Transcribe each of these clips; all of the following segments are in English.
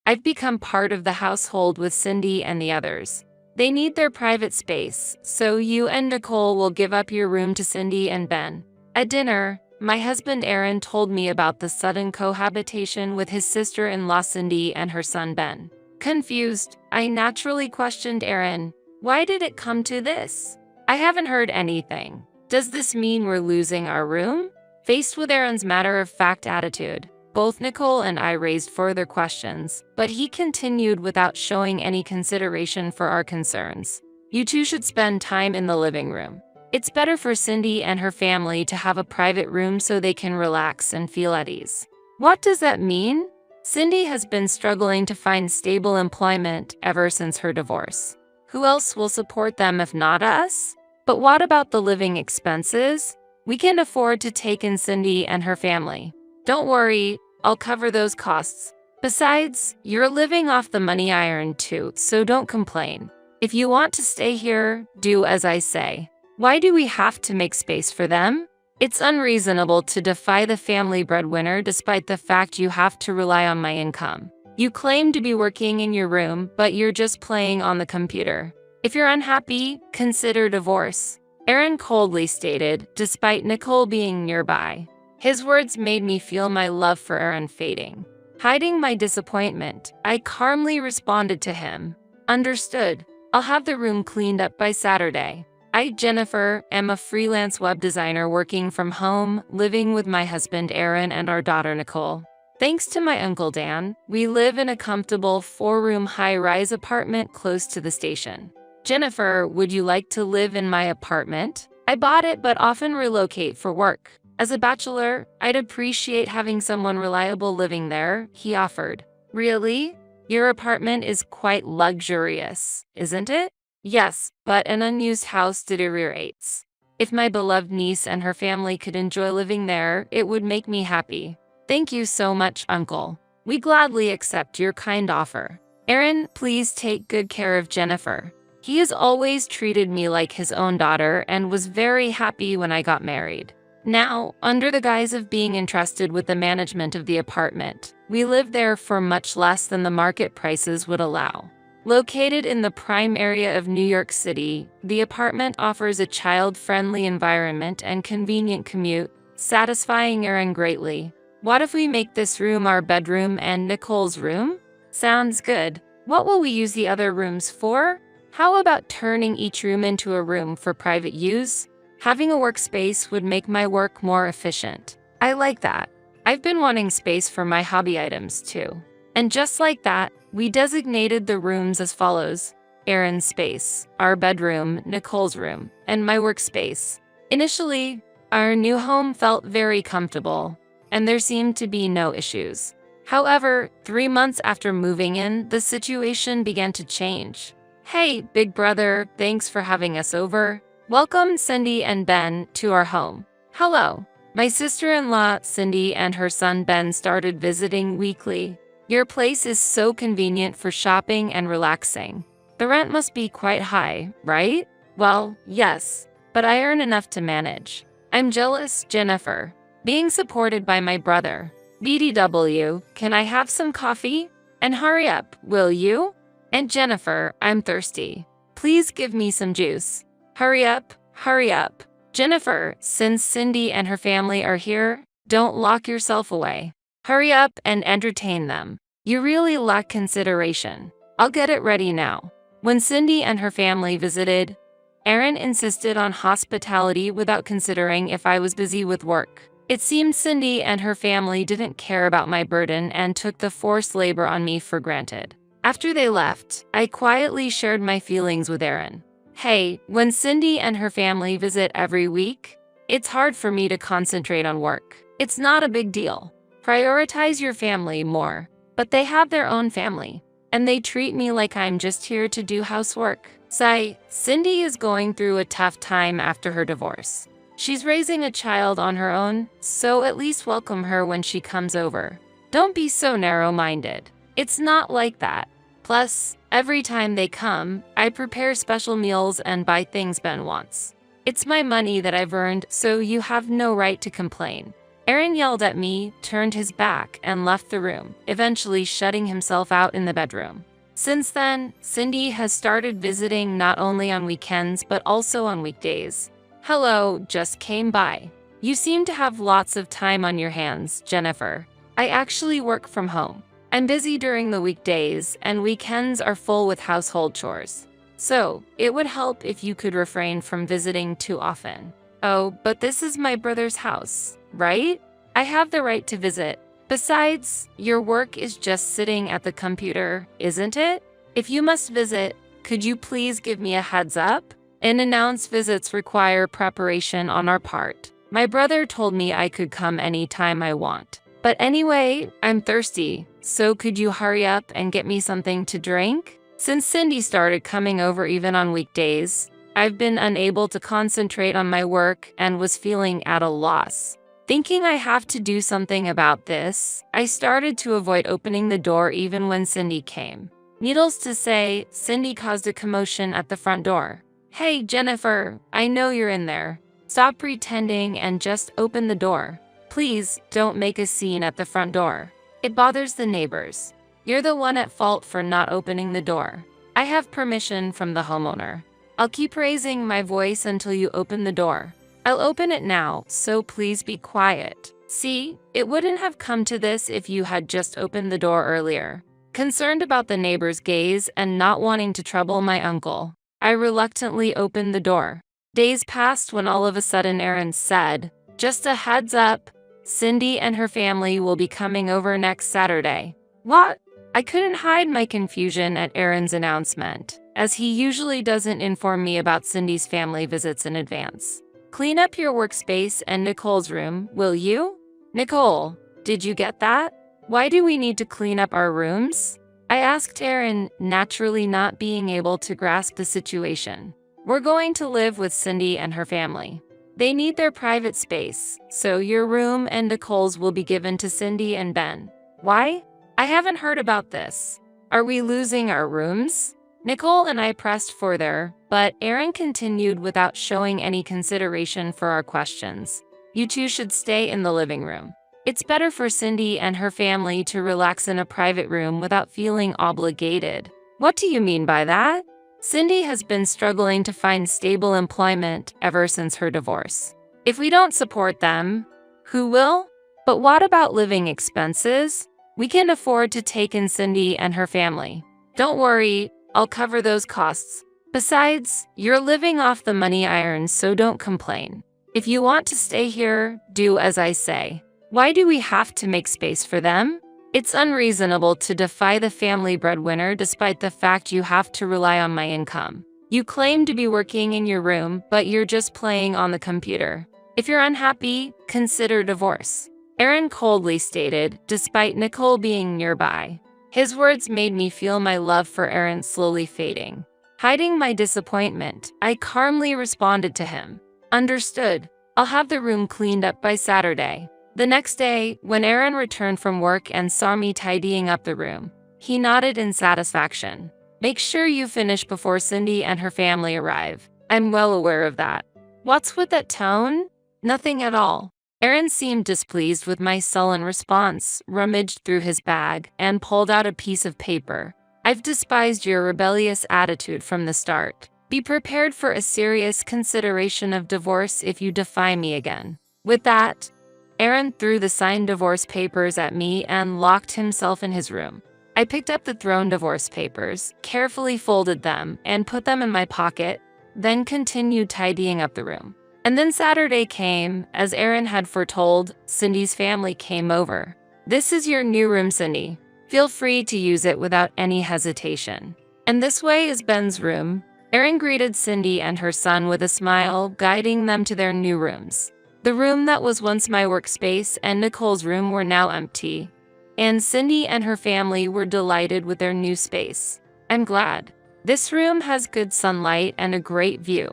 I've become part of the household with Cindy and the others. They need their private space, so you and Nicole will give up your room to Cindy and Ben. At dinner, my husband Aaron told me about the sudden cohabitation with his sister-in-law Cindy and her son Ben. Confused, I naturally questioned Aaron. Why did it come to this? I haven't heard anything. Does this mean we're losing our room? Faced with Aaron's matter-of-fact attitude, both Nicole and I raised further questions, but he continued without showing any consideration for our concerns. You two should spend time in the living room. It's better for Cindy and her family to have a private room so they can relax and feel at ease. What does that mean? Cindy has been struggling to find stable employment ever since her divorce. Who else will support them if not us? But what about the living expenses? We can afford to take in Cindy and her family. Don't worry, I'll cover those costs. Besides, you're living off the money I earned too, so don't complain. If you want to stay here, do as I say. Why do we have to make space for them? It's unreasonable to defy the family breadwinner despite the fact you have to rely on my income. You claim to be working in your room, but you're just playing on the computer. If you're unhappy, consider divorce. Aaron coldly stated, despite Nicole being nearby. His words made me feel my love for Aaron fading. Hiding my disappointment, I calmly responded to him. Understood. I'll have the room cleaned up by Saturday. I, Jennifer, am a freelance web designer working from home, living with my husband Aaron and our daughter Nicole. Thanks to my uncle Dan, we live in a comfortable 4-room high-rise apartment close to the station. Jennifer, would you like to live in my apartment? I bought it but often relocate for work. As a bachelor, I'd appreciate having someone reliable living there, he offered. Really? Your apartment is quite luxurious, isn't it? Yes, but an unused house deteriorates. If my beloved niece and her family could enjoy living there, it would make me happy. Thank you so much, Uncle. We gladly accept your kind offer. Aaron, please take good care of Jennifer. He has always treated me like his own daughter and was very happy when I got married. Now, under the guise of being entrusted with the management of the apartment, we live there for much less than the market prices would allow. Located in the prime area of New York City, the apartment offers a child-friendly environment and convenient commute, satisfying Aaron greatly. What if we make this room our bedroom and Nicole's room? Sounds good. What will we use the other rooms for? How about turning each room into a room for private use? Having a workspace would make my work more efficient. I like that. I've been wanting space for my hobby items too. And just like that, we designated the rooms as follows: Aaron's space, our bedroom, Nicole's room, and my workspace. Initially, our new home felt very comfortable, and there seemed to be no issues. However, 3 months after moving in, the situation began to change. Hey, big brother, thanks for having us over. Welcome Cindy and Ben to our home. Hello. My sister-in-law, Cindy, and her son Ben started visiting weekly. Your place is so convenient for shopping and relaxing. The rent must be quite high, right? Well, yes, but I earn enough to manage. I'm jealous, Jennifer. Being supported by my brother. BDW, can I have some coffee? And hurry up, will you? And Jennifer, I'm thirsty. Please give me some juice. Hurry up, hurry up. Jennifer, since Cindy and her family are here, don't lock yourself away. Hurry up and entertain them. You really lack consideration. I'll get it ready now. When Cindy and her family visited, Aaron insisted on hospitality without considering if I was busy with work. It seemed Cindy and her family didn't care about my burden and took the forced labor on me for granted. After they left, I quietly shared my feelings with Aaron. Hey, when Cindy and her family visit every week, it's hard for me to concentrate on work. It's not a big deal. Prioritize your family more. But they have their own family, and they treat me like I'm just here to do housework. Sigh, Cindy is going through a tough time after her divorce. She's raising a child on her own, so at least welcome her when she comes over. Don't be so narrow-minded. It's not like that. Plus, every time they come, I prepare special meals and buy things Ben wants. It's my money that I've earned, so you have no right to complain. Aaron yelled at me, turned his back, and left the room, eventually shutting himself out in the bedroom. Since then, Cindy has started visiting not only on weekends but also on weekdays. Hello, just came by. You seem to have lots of time on your hands, Jennifer. I actually work from home. I'm busy during the weekdays, and weekends are full with household chores. So, it would help if you could refrain from visiting too often. Oh, but this is my brother's house, right? I have the right to visit. Besides, your work is just sitting at the computer, isn't it? If you must visit, could you please give me a heads up? Unannounced visits require preparation on our part. My brother told me I could come anytime I want. But anyway, I'm thirsty, so could you hurry up and get me something to drink? Since Cindy started coming over even on weekdays, I've been unable to concentrate on my work and was feeling at a loss. Thinking I have to do something about this, I started to avoid opening the door even when Cindy came. Needless to say, Cindy caused a commotion at the front door. Hey, Jennifer, I know you're in there. Stop pretending and just open the door. Please don't make a scene at the front door. It bothers the neighbors. You're the one at fault for not opening the door. I have permission from the homeowner. I'll keep raising my voice until you open the door. I'll open it now, so please be quiet. See, it wouldn't have come to this if you had just opened the door earlier. Concerned about the neighbor's gaze and not wanting to trouble my uncle, I reluctantly opened the door. Days passed when all of a sudden Aaron said, "Just a heads up, Cindy and her family will be coming over next Saturday." What? I couldn't hide my confusion at Aaron's announcement, as he usually doesn't inform me about Cindy's family visits in advance. Clean up your workspace and Nicole's room, will you? Nicole, did you get that? Why do we need to clean up our rooms? I asked Aaron, naturally not being able to grasp the situation. We're going to live with Cindy and her family. They need their private space, so your room and Nicole's will be given to Cindy and Ben. Why? I haven't heard about this. Are we losing our rooms? Nicole and I pressed further, but Aaron continued without showing any consideration for our questions. You two should stay in the living room. It's better for Cindy and her family to relax in a private room without feeling obligated. What do you mean by that? Cindy has been struggling to find stable employment ever since her divorce. If we don't support them, who will? But what about living expenses? We can afford to take in Cindy and her family. Don't worry, I'll cover those costs. Besides, you're living off the money I earn, so don't complain. If you want to stay here, do as I say. Why do we have to make space for them? It's unreasonable to defy the family breadwinner despite the fact you have to rely on my income. You claim to be working in your room, but you're just playing on the computer. If you're unhappy, consider divorce. Aaron coldly stated, despite Nicole being nearby. His words made me feel my love for Aaron slowly fading. Hiding my disappointment, I calmly responded to him. Understood. I'll have the room cleaned up by Saturday. The next day, when Aaron returned from work and saw me tidying up the room, he nodded in satisfaction. Make sure you finish before Cindy and her family arrive. I'm well aware of that. What's with that tone? Nothing at all. Aaron seemed displeased with my sullen response, rummaged through his bag, and pulled out a piece of paper. I've despised your rebellious attitude from the start. Be prepared for a serious consideration of divorce if you defy me again. With that, Aaron threw the signed divorce papers at me and locked himself in his room. I picked up the thrown divorce papers, carefully folded them, and put them in my pocket, then continued tidying up the room. And then Saturday came. As Aaron had foretold, Cindy's family came over. This is your new room, Cindy. Feel free to use it without any hesitation. And this way is Ben's room. Aaron greeted Cindy and her son with a smile, guiding them to their new rooms. The room that was once my workspace and Nicole's room were now empty, and Cindy and her family were delighted with their new space. I'm glad. This room has good sunlight and a great view.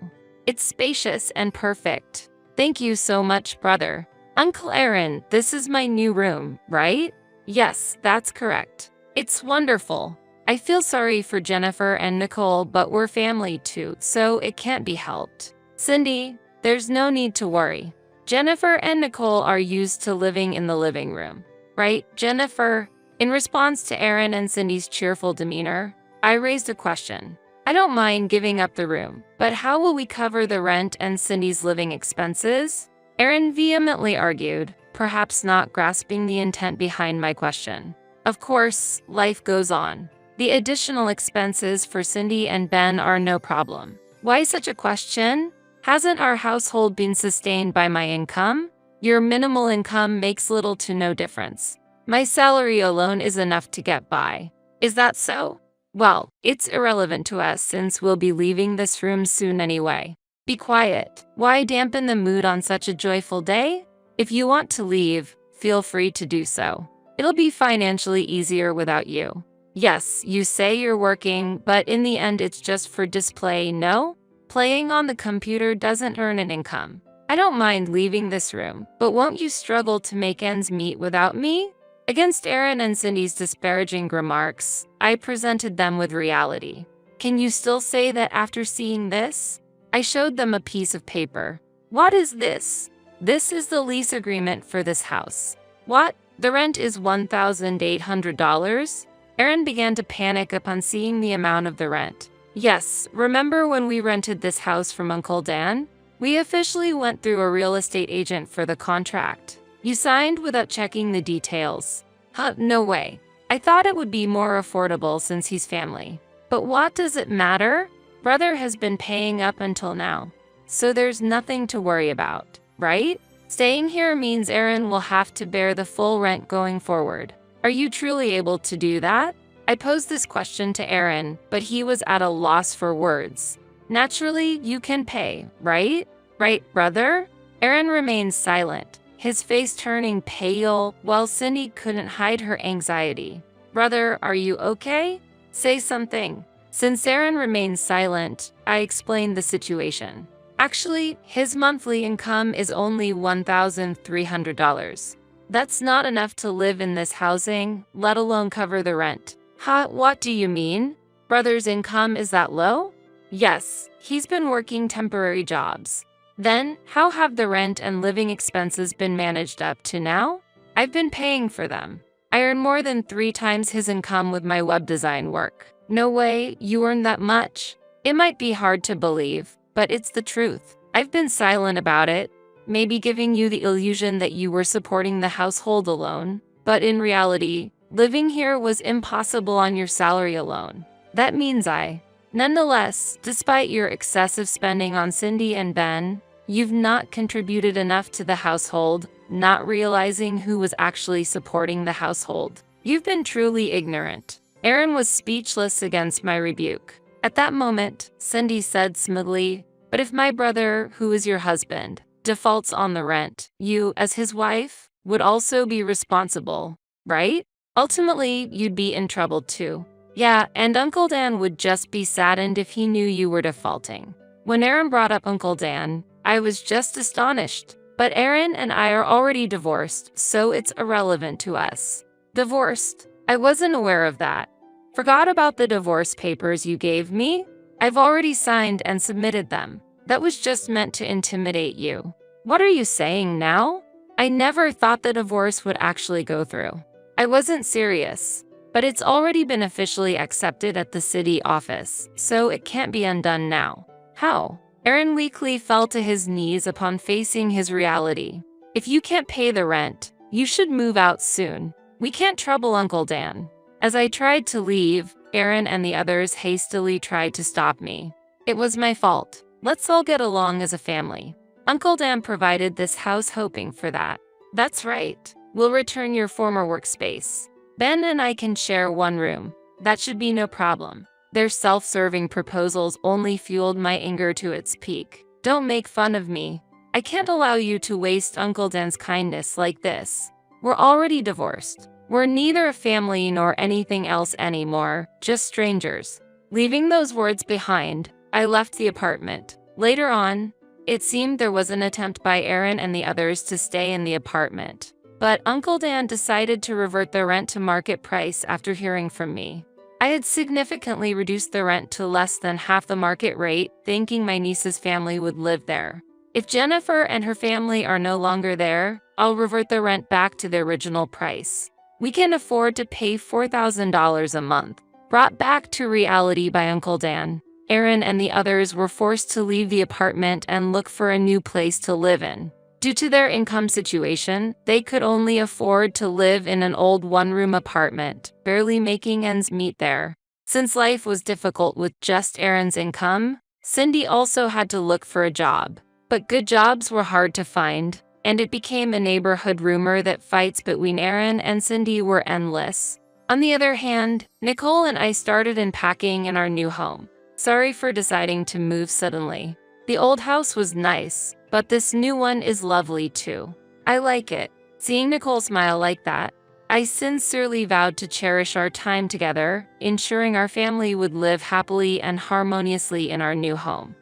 It's spacious and perfect. Thank you so much, brother. Uncle Aaron, this is my new room, right? Yes, that's correct. It's wonderful. I feel sorry for Jennifer and Nicole, but we're family too, so it can't be helped. Cindy, there's no need to worry. Jennifer and Nicole are used to living in the living room. Right, Jennifer? In response to Aaron and Cindy's cheerful demeanor, I raised a question. I don't mind giving up the room, but how will we cover the rent and Cindy's living expenses? Aaron vehemently argued, perhaps not grasping the intent behind my question. Of course, life goes on. The additional expenses for Cindy and Ben are no problem. Why such a question? Hasn't our household been sustained by my income? Your minimal income makes little to no difference. My salary alone is enough to get by. Is that so? Well, it's irrelevant to us since we'll be leaving this room soon anyway. Be quiet. Why dampen the mood on such a joyful day? If you want to leave, feel free to do so. It'll be financially easier without you. Yes, you say you're working, but in the end it's just for display, no? Playing on the computer doesn't earn an income. I don't mind leaving this room, but won't you struggle to make ends meet without me? Against Aaron and Cindy's disparaging remarks, I presented them with reality. Can you still say that after seeing this? I showed them a piece of paper. What is this? This is the lease agreement for this house. What? The rent is $1,800? Aaron began to panic upon seeing the amount of the rent. Yes, remember when we rented this house from Uncle Dan? We officially went through a real estate agent for the contract. You signed without checking the details. Huh, no way. I thought it would be more affordable since he's family. But what does it matter? Brother has been paying up until now. So there's nothing to worry about, right? Staying here means Aaron will have to bear the full rent going forward. Are you truly able to do that? I posed this question to Aaron, but he was at a loss for words. Naturally, you can pay, right? Right, brother? Aaron remained silent, his face turning pale, while Cindy couldn't hide her anxiety. Brother, are you okay? Say something. Since Aaron remained silent, I explained the situation. Actually, his monthly income is only $1,300. That's not enough to live in this housing, let alone cover the rent. Huh, what do you mean? Brother's income is that low? Yes, he's been working temporary jobs. Then, how have the rent and living expenses been managed up to now? I've been paying for them. I earn more than 3 times his income with my web design work. No way, you earn that much? It might be hard to believe, but it's the truth. I've been silent about it, maybe giving you the illusion that you were supporting the household alone. But in reality, living here was impossible on your salary alone. That means Nonetheless, despite your excessive spending on Cindy and Ben, you've not contributed enough to the household, not realizing who was actually supporting the household. You've been truly ignorant. Aaron was speechless against my rebuke. At that moment, Cindy said smoothly, but if my brother, who is your husband, defaults on the rent, you, as his wife, would also be responsible, right? Ultimately, you'd be in trouble too. Yeah, and Uncle Dan would just be saddened if he knew you were defaulting. When Aaron brought up Uncle Dan, I was just astonished. But Aaron and I are already divorced, so it's irrelevant to us. Divorced? I wasn't aware of that. Forgot about the divorce papers you gave me? I've already signed and submitted them. That was just meant to intimidate you. What are you saying now? I never thought the divorce would actually go through. I wasn't serious. But it's already been officially accepted at the city office, so it can't be undone now. How? Aaron weakly fell to his knees upon facing his reality. If you can't pay the rent, you should move out soon. We can't trouble Uncle Dan. As I tried to leave, Aaron and the others hastily tried to stop me. It was my fault. Let's all get along as a family. Uncle Dan provided this house hoping for that. That's right. We'll return your former workspace. Ben and I can share one room. That should be no problem. Their self-serving proposals only fueled my anger to its peak. Don't make fun of me. I can't allow you to waste Uncle Dan's kindness like this. We're already divorced. We're neither a family nor anything else anymore, just strangers. Leaving those words behind, I left the apartment. Later on, it seemed there was an attempt by Aaron and the others to stay in the apartment. But Uncle Dan decided to revert the rent to market price after hearing from me. I had significantly reduced the rent to less than half the market rate, thinking my niece's family would live there. If Jennifer and her family are no longer there, I'll revert the rent back to the original price. We can afford to pay $4,000 a month. Brought back to reality by Uncle Dan, Aaron and the others were forced to leave the apartment and look for a new place to live in. Due to their income situation, they could only afford to live in an old one-room apartment, barely making ends meet there. Since life was difficult with just Aaron's income, Cindy also had to look for a job. But good jobs were hard to find, and it became a neighborhood rumor that fights between Aaron and Cindy were endless. On the other hand, Nicole and I started unpacking in our new home. Sorry for deciding to move suddenly. The old house was nice, but this new one is lovely too. I like it. Seeing Nicole smile like that, I sincerely vowed to cherish our time together, ensuring our family would live happily and harmoniously in our new home.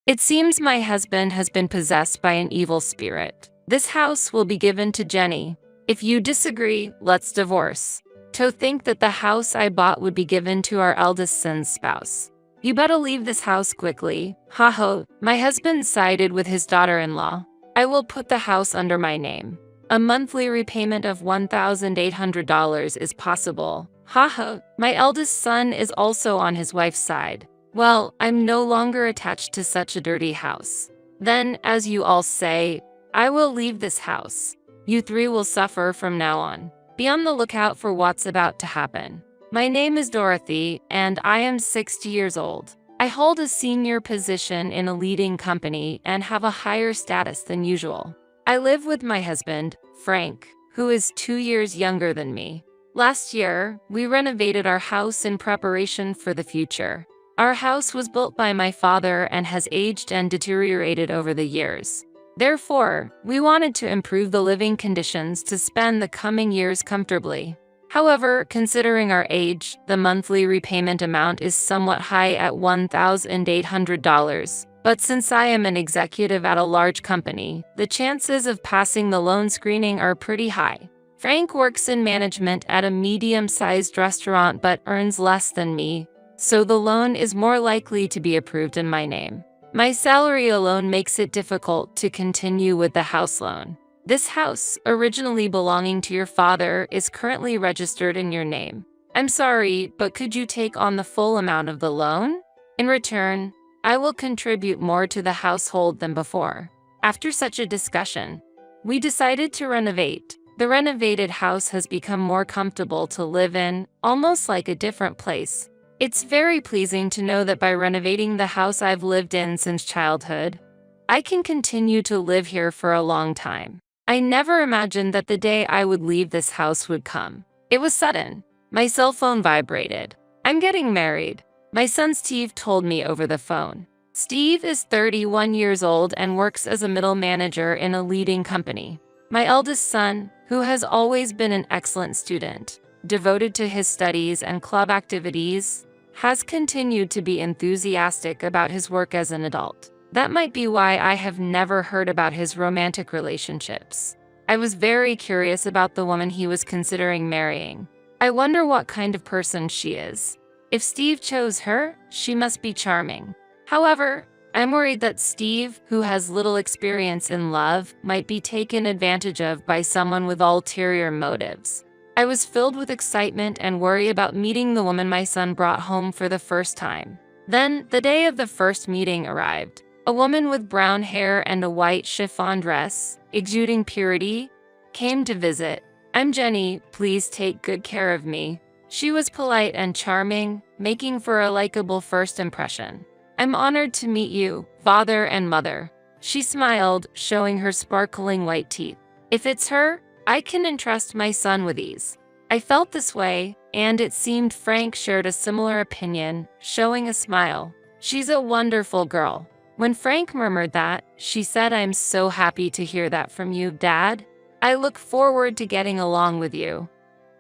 It seems my husband has been possessed by an evil spirit. This house will be given to Jenny. If you disagree, let's divorce. To think that the house I bought would be given to our eldest son's spouse. You better leave this house quickly. Ha ha. My husband sided with his daughter-in-law. I will put the house under my name. A monthly repayment of $1,800 is possible. Ha ha. My eldest son is also on his wife's side. Well, I'm no longer attached to such a dirty house. Then, as you all say, I will leave this house. You three will suffer from now on. Be on the lookout for what's about to happen. My name is Dorothy, and I am 60 years old. I hold a senior position in a leading company and have a higher status than usual. I live with my husband, Frank, who is 2 years younger than me. Last year, we renovated our house in preparation for the future. Our house was built by my father and has aged and deteriorated over the years. Therefore, we wanted to improve the living conditions to spend the coming years comfortably. However, considering our age, the monthly repayment amount is somewhat high at $1,800. But since I am an executive at a large company, the chances of passing the loan screening are pretty high. Frank works in management at a medium-sized restaurant but earns less than me, so the loan is more likely to be approved in my name. My salary alone makes it difficult to continue with the house loan. This house, originally belonging to your father, is currently registered in your name. I'm sorry, but could you take on the full amount of the loan? In return, I will contribute more to the household than before. After such a discussion, we decided to renovate. The renovated house has become more comfortable to live in, almost like a different place. It's very pleasing to know that by renovating the house I've lived in since childhood, I can continue to live here for a long time. I never imagined that the day I would leave this house would come. It was sudden. My cell phone vibrated. I'm getting married. My son Steve told me over the phone. Steve is 31 years old and works as a middle manager in a leading company. My eldest son, who has always been an excellent student, devoted to his studies and club activities, has continued to be enthusiastic about his work as an adult. That might be why I have never heard about his romantic relationships. I was very curious about the woman he was considering marrying. I wonder what kind of person she is. If Steve chose her, she must be charming. However, I'm worried that Steve, who has little experience in love, might be taken advantage of by someone with ulterior motives. I was filled with excitement and worry about meeting the woman my son brought home for the first time. Then, the day of the first meeting arrived. A woman with brown hair and a white chiffon dress, exuding purity, came to visit. I'm Jenny, please take good care of me. She was polite and charming, making for a likable first impression. I'm honored to meet you, father and mother. She smiled, showing her sparkling white teeth. If it's her, I can entrust my son with ease. I felt this way, and it seemed Frank shared a similar opinion, showing a smile. She's a wonderful girl. When Frank murmured that, she said, I'm so happy to hear that from you, Dad. I look forward to getting along with you.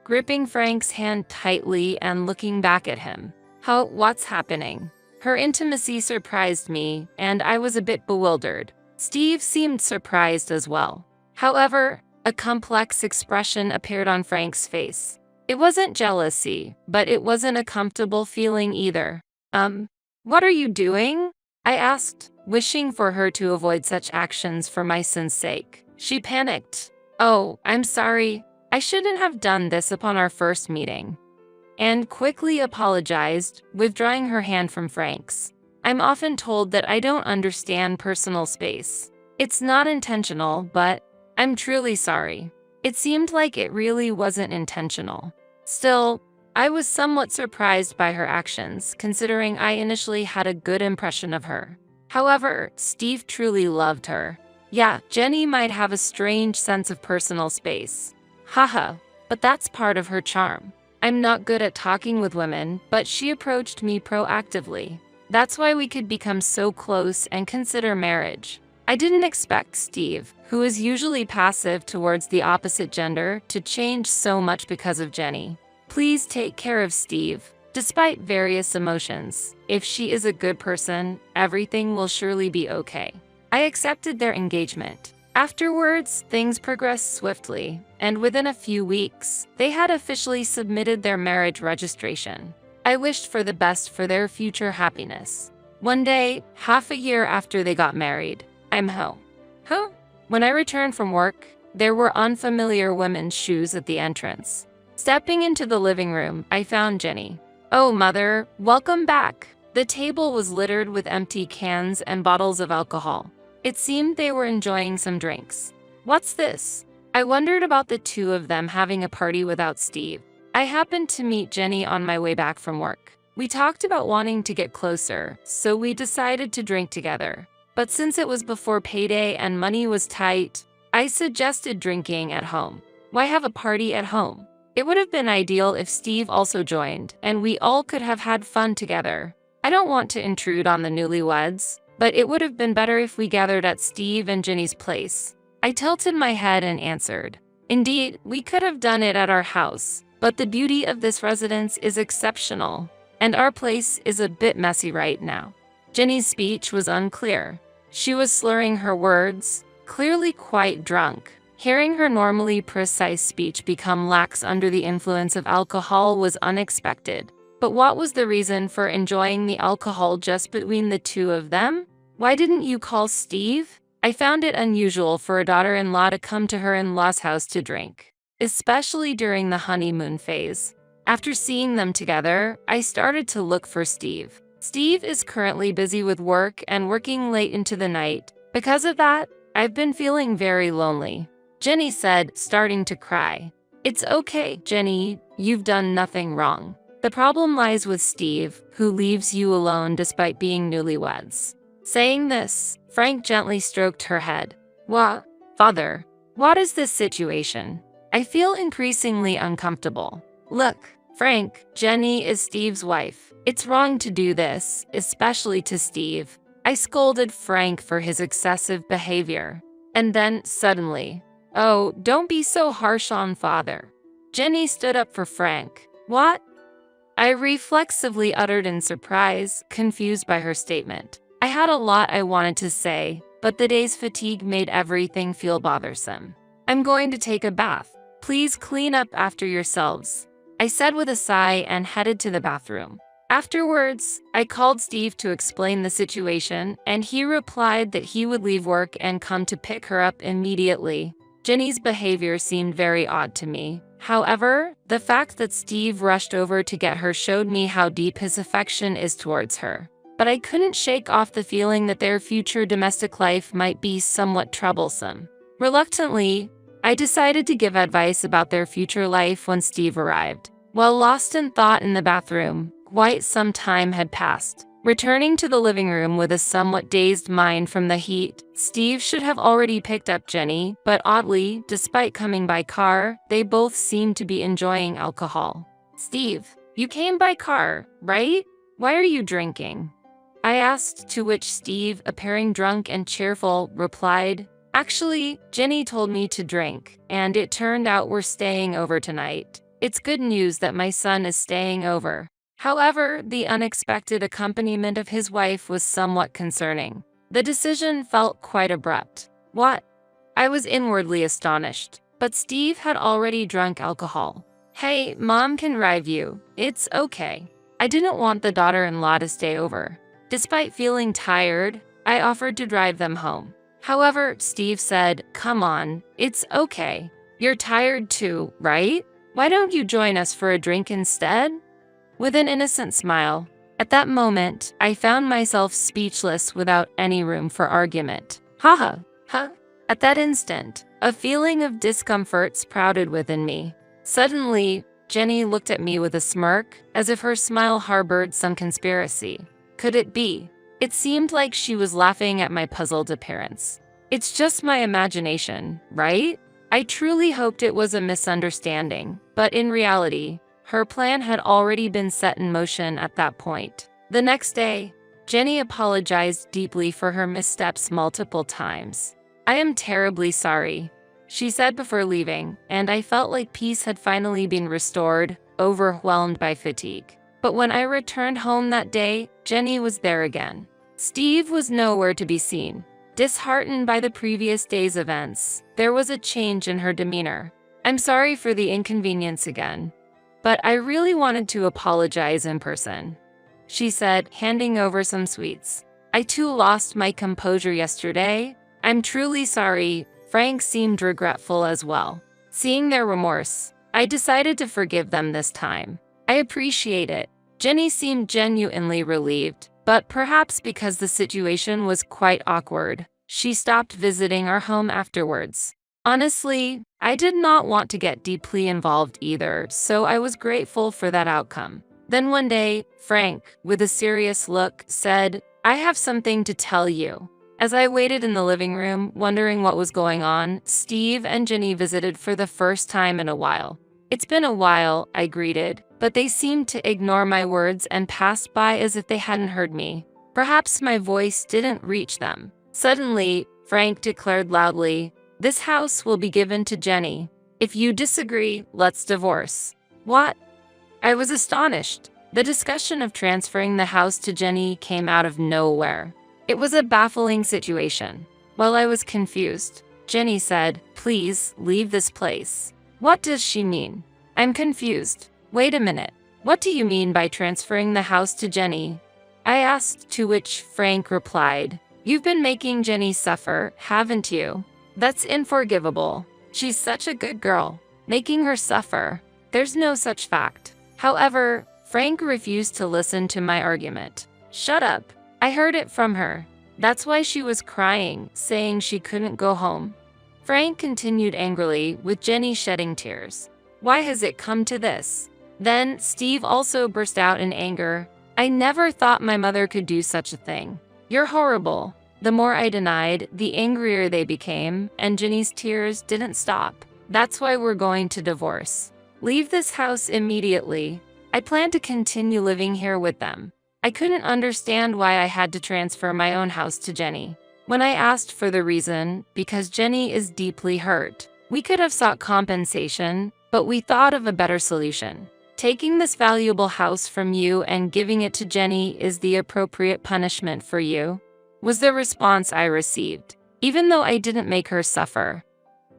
Gripping Frank's hand tightly and looking back at him. What's happening? Her intimacy surprised me, and I was a bit bewildered. Steve seemed surprised as well. However, a complex expression appeared on Frank's face. It wasn't jealousy, but it wasn't a comfortable feeling either. What are you doing? I asked, wishing for her to avoid such actions for my son's sake. She panicked. "Oh, I'm sorry. I shouldn't have done this upon our first meeting," and quickly apologized, withdrawing her hand from Frank's. I'm often told that I don't understand personal space. It's not intentional, but I'm truly sorry. It seemed like it really wasn't intentional. Still, I was somewhat surprised by her actions, considering I initially had a good impression of her. However, Steve truly loved her. Yeah, Jenny might have a strange sense of personal space. Haha, but that's part of her charm. I'm not good at talking with women, but she approached me proactively. That's why we could become so close and consider marriage. I didn't expect Steve, who is usually passive towards the opposite gender, to change so much because of Jenny. Please take care of Steve. Despite various emotions, if she is a good person, everything will surely be okay. I accepted their engagement. Afterwards, things progressed swiftly, and within a few weeks, they had officially submitted their marriage registration. I wished for the best for their future happiness. One day, half a year after they got married, I'm home. When I returned from work, there were unfamiliar women's shoes at the entrance. Stepping into the living room, I found Jenny. "Oh, Mother, welcome back." The table was littered with empty cans and bottles of alcohol. It seemed they were enjoying some drinks. "What's this?" I wondered about the two of them having a party without Steve. I happened to meet Jenny on my way back from work. We talked about wanting to get closer, so we decided to drink together. But since it was before payday and money was tight, I suggested drinking at home. Why have a party at home? It would have been ideal if Steve also joined, and we all could have had fun together. I don't want to intrude on the newlyweds, but it would have been better if we gathered at Steve and Jenny's place. I tilted my head and answered, "Indeed, we could have done it at our house, but the beauty of this residence is exceptional, and our place is a bit messy right now." Jenny's speech was unclear. She was slurring her words, clearly quite drunk. Hearing her normally precise speech become lax under the influence of alcohol was unexpected. But what was the reason for enjoying the alcohol just between the two of them? Why didn't you call Steve? I found it unusual for a daughter-in-law to come to her in-law's house to drink, especially during the honeymoon phase. After seeing them together, I started to look for Steve. Steve is currently busy with work and working late into the night. Because of that, I've been feeling very lonely. Jenny said, starting to cry. "It's okay, Jenny, you've done nothing wrong. The problem lies with Steve, who leaves you alone despite being newlyweds." Saying this, Frank gently stroked her head. "What? Father, what is this situation? I feel increasingly uncomfortable." "Look, Frank, Jenny is Steve's wife. It's wrong to do this, especially to Steve." I scolded Frank for his excessive behavior. And then, suddenly, "Oh, don't be so harsh on Father." Jenny stood up for Frank. "What?" I reflexively uttered in surprise, confused by her statement. I had a lot I wanted to say, but the day's fatigue made everything feel bothersome. "I'm going to take a bath. Please clean up after yourselves," I said with a sigh and headed to the bathroom. Afterwards, I called Steve to explain the situation, and he replied that he would leave work and come to pick her up immediately. Jenny's behavior seemed very odd to me. However, the fact that Steve rushed over to get her showed me how deep his affection is towards her. But I couldn't shake off the feeling that their future domestic life might be somewhat troublesome. Reluctantly, I decided to give advice about their future life when Steve arrived. While lost in thought in the bathroom, quite some time had passed. Returning to the living room with a somewhat dazed mind from the heat, Steve should have already picked up Jenny, but oddly, despite coming by car, they both seemed to be enjoying alcohol. "Steve, you came by car, right? Why are you drinking?" I asked, to which Steve, appearing drunk and cheerful, replied, "Actually, Jenny told me to drink, and it turned out we're staying over tonight. It's good news that my son is staying over." However, the unexpected accompaniment of his wife was somewhat concerning. The decision felt quite abrupt. "What?" I was inwardly astonished, but Steve had already drunk alcohol. "Hey, Mom can drive you. It's okay." I didn't want the daughter-in-law to stay over. Despite feeling tired, I offered to drive them home. However, Steve said, "Come on, it's okay. You're tired too, right? Why don't you join us for a drink instead?" With an innocent smile. At that moment, I found myself speechless without any room for argument. Haha, huh? At that instant, a feeling of discomfort sprouted within me. Suddenly, Jenny looked at me with a smirk, as if her smile harbored some conspiracy. Could it be? It seemed like she was laughing at my puzzled appearance. It's just my imagination, right? I truly hoped it was a misunderstanding, but in reality, her plan had already been set in motion at that point. The next day, Jenny apologized deeply for her missteps multiple times. "I am terribly sorry," she said before leaving, and I felt like peace had finally been restored, overwhelmed by fatigue. But when I returned home that day, Jenny was there again. Steve was nowhere to be seen. Disheartened by the previous day's events, there was a change in her demeanor. "I'm sorry for the inconvenience again, but I really wanted to apologize in person," she said, handing over some sweets. "I too lost my composure yesterday. I'm truly sorry." Frank seemed regretful as well. Seeing their remorse, I decided to forgive them this time. "I appreciate it." Jenny seemed genuinely relieved, but perhaps because the situation was quite awkward, she stopped visiting our home afterwards. Honestly, I did not want to get deeply involved either, so I was grateful for that outcome. Then one day, Frank, with a serious look, said, "I have something to tell you." As I waited in the living room, wondering what was going on, Steve and Jenny visited for the first time in a while. "It's been a while," I greeted, but they seemed to ignore my words and passed by as if they hadn't heard me. Perhaps my voice didn't reach them. Suddenly, Frank declared loudly, "This house will be given to Jenny. If you disagree, let's divorce." "What?" I was astonished. The discussion of transferring the house to Jenny came out of nowhere. It was a baffling situation. While I was confused, Jenny said, "Please leave this place." What does she mean? I'm confused. Wait a minute. What do you mean by transferring the house to Jenny? I asked, to which Frank replied, "You've been making Jenny suffer, haven't you? That's unforgivable. She's such a good girl. Making her suffer. There's no such fact." However, Frank refused to listen to my argument. "Shut up. I heard it from her. That's why she was crying, saying she couldn't go home." Frank continued angrily, with Jenny shedding tears. "Why has it come to this?" Then Steve also burst out in anger. "I never thought my mother could do such a thing. You're horrible." The more I denied, the angrier they became, and Jenny's tears didn't stop. "That's why we're going to divorce. Leave this house immediately." I plan to continue living here with them. I couldn't understand why I had to transfer my own house to Jenny. When I asked for the reason, because Jenny is deeply hurt. We could have sought compensation, but we thought of a better solution. Taking this valuable house from you and giving it to Jenny is the appropriate punishment for you, was the response I received, even though I didn't make her suffer.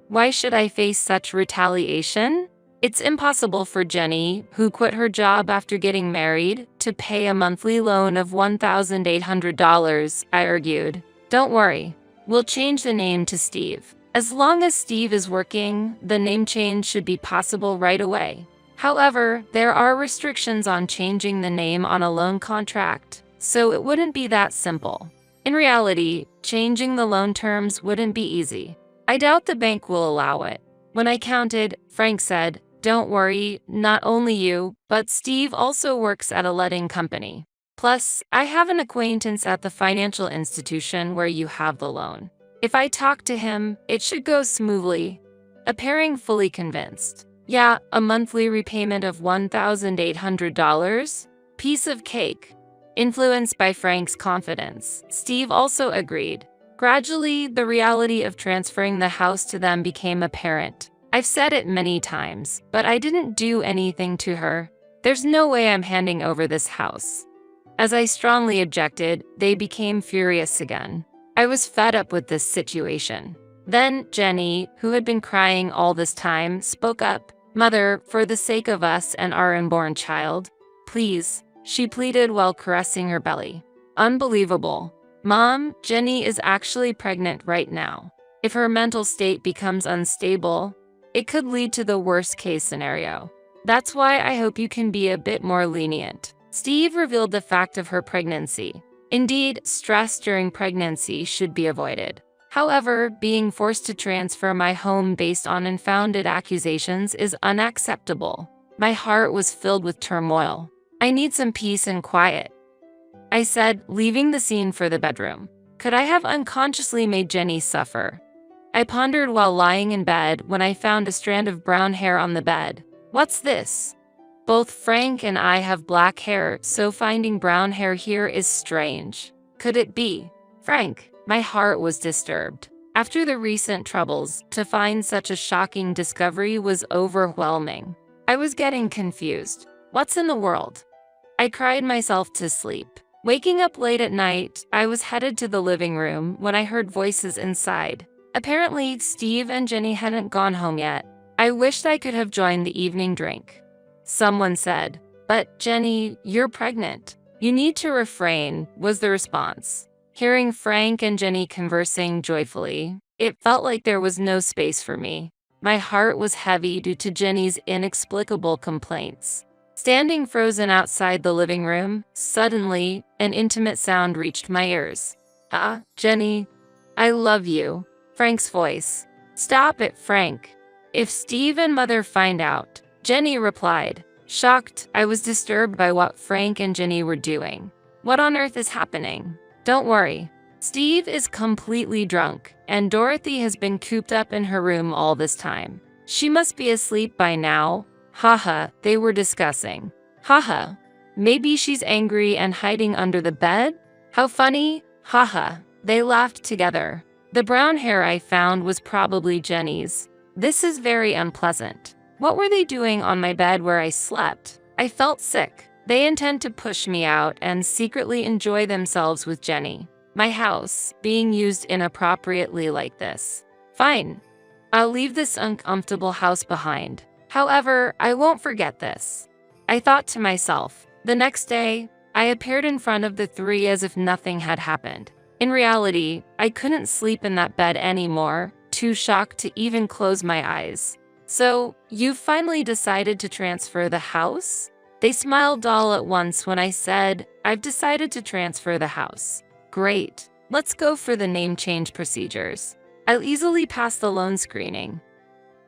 Why should I face such retaliation? It's impossible for Jenny, who quit her job after getting married, to pay a monthly loan of $1,800, I argued. "Don't worry. We'll change the name to Steve. As long as Steve is working, the name change should be possible right away." However, there are restrictions on changing the name on a loan contract, so it wouldn't be that simple. In reality, changing the loan terms wouldn't be easy. I doubt the bank will allow it. When I counted, Frank said, "Don't worry, not only you, but Steve also works at a letting company. Plus, I have an acquaintance at the financial institution where you have the loan. If I talk to him, it should go smoothly." Appearing fully convinced. "Yeah, a monthly repayment of $1,800? Piece of cake." Influenced by Frank's confidence, Steve also agreed. Gradually, the reality of transferring the house to them became apparent. I've said it many times, but I didn't do anything to her. There's no way I'm handing over this house. As I strongly objected, they became furious again. I was fed up with this situation. Then Jenny, who had been crying all this time, spoke up. "Mother, for the sake of us and our unborn child, please," she pleaded while caressing her belly. Unbelievable. Mom, Jenny is actually pregnant right now. If her mental state becomes unstable, it could lead to the worst-case scenario. That's why I hope you can be a bit more lenient. Steve revealed the fact of her pregnancy. Indeed, stress during pregnancy should be avoided. However, being forced to transfer my home based on unfounded accusations is unacceptable. My heart was filled with turmoil. I need some peace and quiet, I said, leaving the scene for the bedroom. Could I have unconsciously made Jenny suffer? I pondered while lying in bed when I found a strand of brown hair on the bed. What's this? Both Frank and I have black hair, so finding brown hair here is strange. Could it be Frank? My heart was disturbed. After the recent troubles, to find such a shocking discovery was overwhelming. I was getting confused. What's in the world? I cried myself to sleep. Waking up late at night, I was headed to the living room when I heard voices inside. Apparently, Steve and Jenny hadn't gone home yet. I wished I could have joined the evening drink. Someone said, "But Jenny, you're pregnant. You need to refrain," was the response. Hearing Frank and Jenny conversing joyfully, it felt like there was no space for me. My heart was heavy due to Jenny's inexplicable complaints. Standing frozen outside the living room, suddenly, an intimate sound reached my ears. "Ah, Jenny, I love you." Frank's voice. "Stop it, Frank. If Steve and Mother find out," Jenny replied. Shocked, I was disturbed by what Frank and Jenny were doing. What on earth is happening? Don't worry. Steve is completely drunk, and Dorothy has been cooped up in her room all this time. She must be asleep by now. Haha, they were discussing. Haha, maybe she's angry and hiding under the bed? How funny. Haha, they laughed together. The brown hair I found was probably Jenny's. This is very unpleasant. What were they doing on my bed where I slept? I felt sick. They intend to push me out and secretly enjoy themselves with Jenny. My house being used inappropriately like this. Fine. I'll leave this uncomfortable house behind. However, I won't forget this. I thought to myself. The next day, I appeared in front of the three as if nothing had happened. In reality, I couldn't sleep in that bed anymore, too shocked to even close my eyes. "So, you've finally decided to transfer the house?" They smiled all at once when I said, "I've decided to transfer the house." Great. Let's go for the name change procedures. I'll easily pass the loan screening.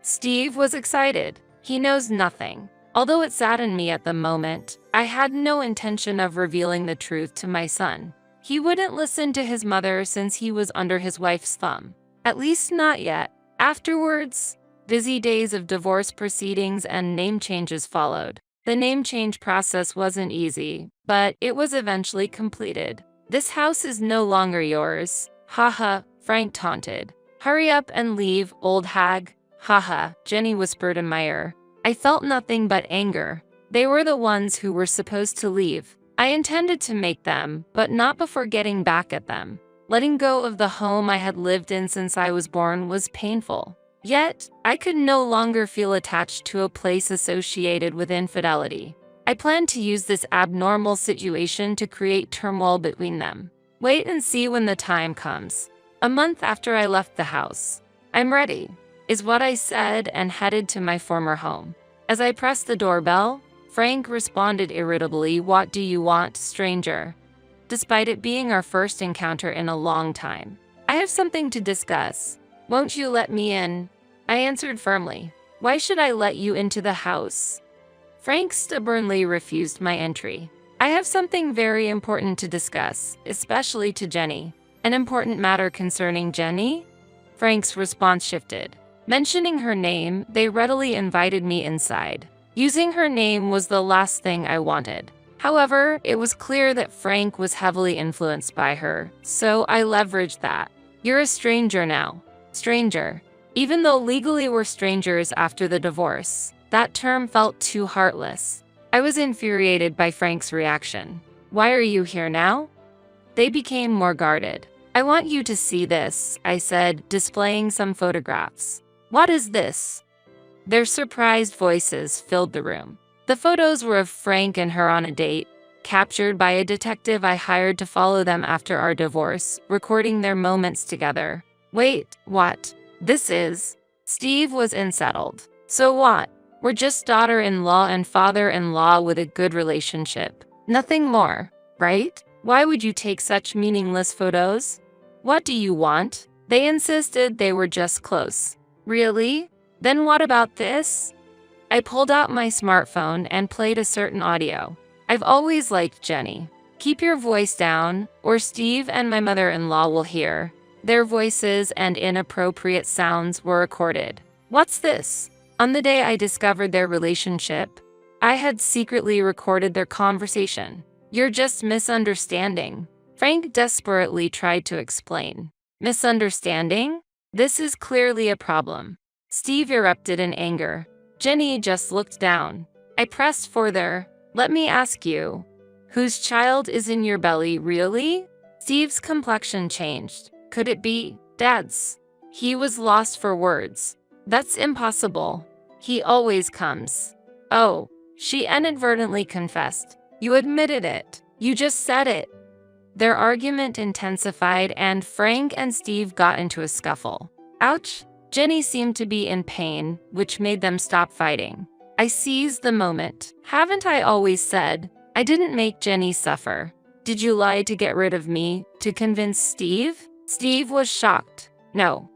Steve was excited. He knows nothing. Although it saddened me at the moment, I had no intention of revealing the truth to my son. He wouldn't listen to his mother since he was under his wife's thumb. At least not yet. Afterwards, busy days of divorce proceedings and name changes followed. The name change process wasn't easy, but it was eventually completed. "This house is no longer yours." Haha, Frank taunted. "Hurry up and leave, old hag." Haha, Jenny whispered in my ear. I felt nothing but anger. They were the ones who were supposed to leave. I intended to make them, but not before getting back at them. Letting go of the home I had lived in since I was born was painful. Yet, I could no longer feel attached to a place associated with infidelity. I planned to use this abnormal situation to create turmoil between them. Wait and see when the time comes. A month after I left the house. "I'm ready," is what I said and headed to my former home. As I pressed the doorbell, Frank responded irritably, "What do you want, stranger?" Despite it being our first encounter in a long time. "I have something to discuss. Won't you let me in?" I answered firmly. "Why should I let you into the house?" Frank stubbornly refused my entry. "I have something very important to discuss, especially to Jenny." "An important matter concerning Jenny?" Frank's response shifted. Mentioning her name, they readily invited me inside. Using her name was the last thing I wanted. However, it was clear that Frank was heavily influenced by her, so I leveraged that. "You're a stranger now." Stranger. Even though legally we're strangers after the divorce, that term felt too heartless. I was infuriated by Frank's reaction. "Why are you here now?" They became more guarded. "I want you to see this," I said, displaying some photographs. "What is this?" Their surprised voices filled the room. The photos were of Frank and her on a date. captured by a detective I hired to follow them after our divorce, recording their moments together. Wait, what? This is? Steve was unsettled. So what? We're just daughter-in-law and father-in-law with a good relationship. Nothing more, right? Why would you take such meaningless photos? What do you want? They insisted they were just close. Really? Then what about this? I pulled out my smartphone and played a certain audio. I've always liked Jenny. Keep your voice down, or Steve and my mother-in-law will hear. Their voices and inappropriate sounds were recorded. What's this? On the day I discovered their relationship, I had secretly recorded their conversation. You're just misunderstanding. Frank desperately tried to explain. Misunderstanding? This is clearly a problem. Steve erupted in anger. Jenny just looked down. I pressed further. Let me ask you, whose child is in your belly, really? Steve's complexion changed. Could it be Dad's? He was lost for words. That's impossible. He always comes. Oh, she inadvertently confessed. You admitted it. You just said it. Their argument intensified and Frank and Steve got into a scuffle. Ouch! Jenny seemed to be in pain, which made them stop fighting. I seized the moment. Haven't I always said? I didn't make Jenny suffer. Did you lie to get rid of me, to convince Steve? Steve was shocked. No,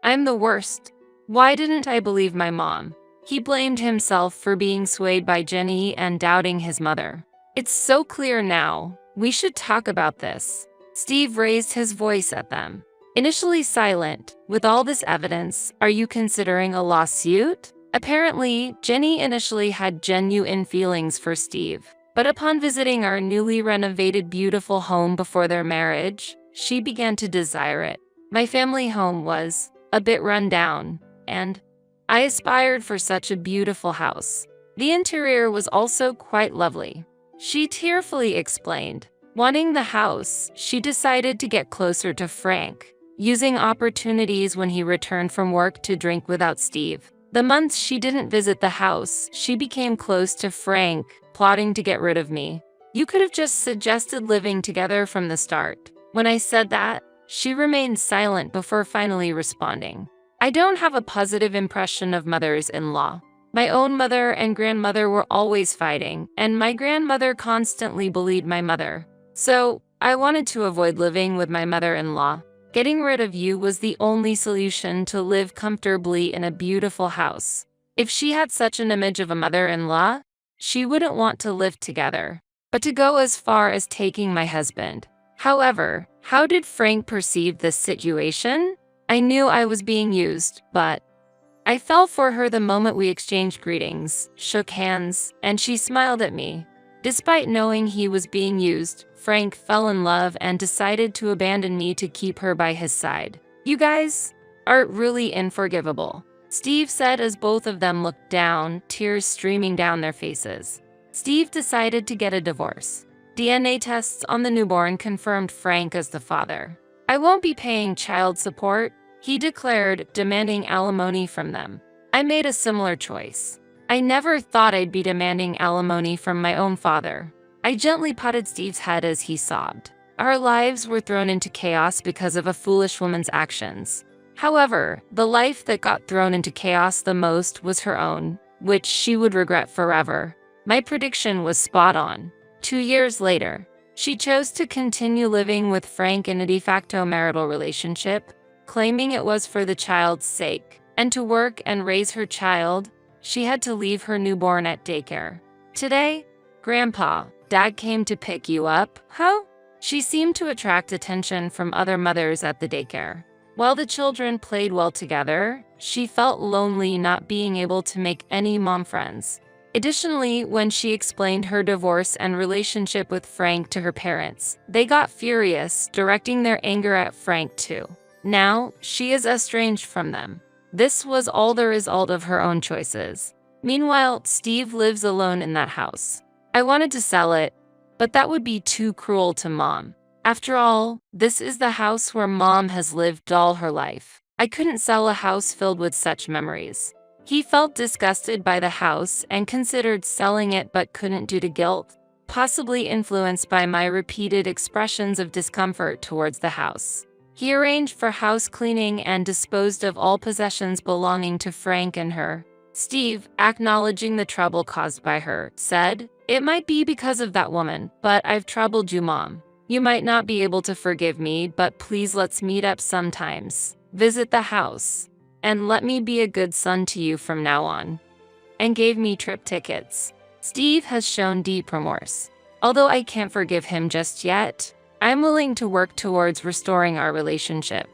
I'm the worst. Why didn't I believe my mom? He blamed himself for being swayed by Jenny and doubting his mother. It's so clear now. We should talk about this. Steve raised his voice at them. Initially silent, with all this evidence, are you considering a lawsuit? Apparently, Jenny initially had genuine feelings for Steve. But upon visiting our newly renovated beautiful home before their marriage, she began to desire it. My family home was a bit run down, and I aspired for such a beautiful house. The interior was also quite lovely. She tearfully explained. Wanting the house, she decided to get closer to Frank, using opportunities when he returned from work to drink without Steve. The months she didn't visit the house, she became close to Frank, plotting to get rid of me. You could have just suggested living together from the start. When I said that, she remained silent before finally responding. I don't have a positive impression of mothers-in-law. My own mother and grandmother were always fighting, and my grandmother constantly bullied my mother. So, I wanted to avoid living with my mother-in-law. Getting rid of you was the only solution to live comfortably in a beautiful house. If she had such an image of a mother-in-law, she wouldn't want to live together. But to go as far as taking my husband. However, how did Frank perceive this situation? I knew I was being used, but I fell for her the moment we exchanged greetings, shook hands, and she smiled at me. Despite knowing he was being used, Frank fell in love and decided to abandon me to keep her by his side. You guys are really unforgivable, Steve said as both of them looked down, tears streaming down their faces. Steve decided to get a divorce. DNA tests on the newborn confirmed Frank as the father. I won't be paying child support, he declared, demanding alimony from them. I made a similar choice. I never thought I'd be demanding alimony from my own father. I gently patted Steve's head as he sobbed. Our lives were thrown into chaos because of a foolish woman's actions. However, the life that got thrown into chaos the most was her own, which she would regret forever. My prediction was spot on. 2 years later, she chose to continue living with Frank in a de facto marital relationship, claiming it was for the child's sake. And to work and raise her child, she had to leave her newborn at daycare. Today, Grandpa, Dad came to pick you up, huh? She seemed to attract attention from other mothers at the daycare. While the children played well together, she felt lonely not being able to make any mom friends. Additionally, when she explained her divorce and relationship with Frank to her parents, they got furious, directing their anger at Frank too. Now, she is estranged from them. This was all the result of her own choices. Meanwhile, Steve lives alone in that house. I wanted to sell it, but that would be too cruel to Mom. After all, this is the house where Mom has lived all her life. I couldn't sell a house filled with such memories. He felt disgusted by the house and considered selling it but couldn't due to guilt, possibly influenced by my repeated expressions of discomfort towards the house. He arranged for house cleaning and disposed of all possessions belonging to Frank and her. Steve, acknowledging the trouble caused by her, said, "It might be because of that woman, but I've troubled you, Mom. You might not be able to forgive me, but please let's meet up sometimes. Visit the house. And let me be a good son to you from now on." And gave me trip tickets. Steve has shown deep remorse. Although I can't forgive him just yet, I'm willing to work towards restoring our relationship.